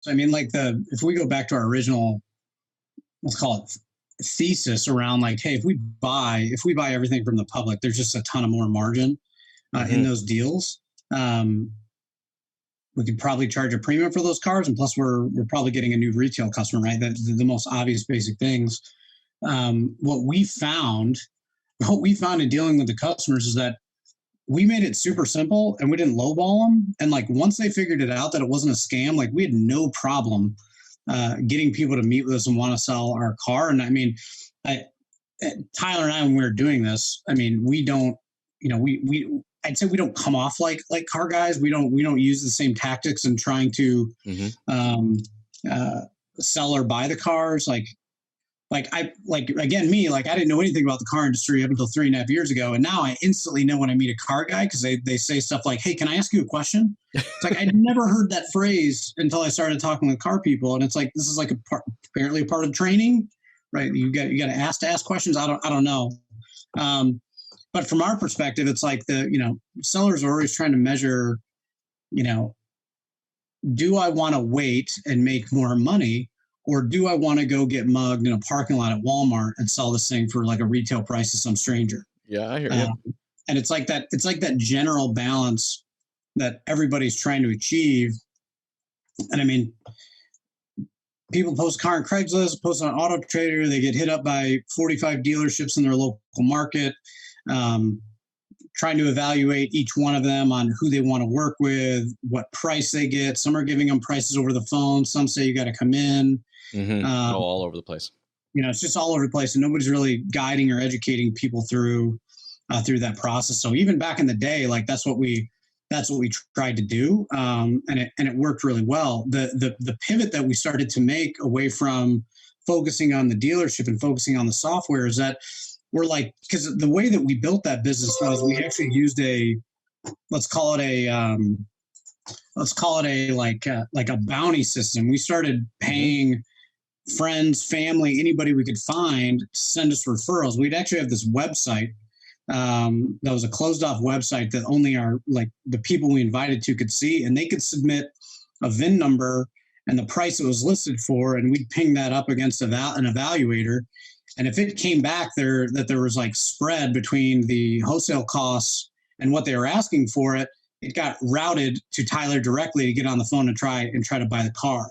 So I mean, like if we go back to our original, let's call it thesis around like, hey, if we buy everything from the public, there's just a ton of more margin in those deals. We could probably charge a premium for those cars, and plus we're probably getting a new retail customer, right? That's the most obvious basic things. What we found in dealing with the customers is that we made it super simple and we didn't lowball them. And like once they figured it out that it wasn't a scam, like we had no problem getting people to meet with us and want to sell our car. And I mean, Tyler and I, when we were doing this, I mean, we don't, I'd say we don't come off like car guys. We don't use the same tactics in trying to sell or buy the cars. I didn't know anything about the car industry up until 3.5 years ago. And now I instantly know when I meet a car guy, because they say stuff like, hey, can I ask you a question? It's like, I'd never heard that phrase until I started talking with car people. And it's like, this is like apparently a part of training, right? You got to ask questions. I don't know. But from our perspective, it's like sellers are always trying to measure, do I want to wait and make more money? Or do I want to go get mugged in a parking lot at Walmart and sell this thing for like a retail price to some stranger? Yeah, I hear you. And it's like that general balance that everybody's trying to achieve. And I mean, people post car on Craigslist, post on Auto Trader, they get hit up by 45 dealerships in their local market, trying to evaluate each one of them on who they want to work with, what price they get. Some are giving them prices over the phone. Some say you got to come in. All over the place. It's just all over the place, and nobody's really guiding or educating people through that process. So even back in the day, like that's what we tried to do, and it worked really well. The pivot that we started to make away from focusing on the dealership and focusing on the software is that we're like, because the way that we built that business was we actually used let's call it a bounty system. We started paying friends, family, anybody we could find to send us referrals. We'd actually have this website that was a closed off website that only the people we invited to could see, and they could submit a VIN number and the price it was listed for, and we'd ping that up against an evaluator. And if it came back there was like spread between the wholesale costs and what they were asking for it got routed to Tyler directly to get on the phone and try to buy the car.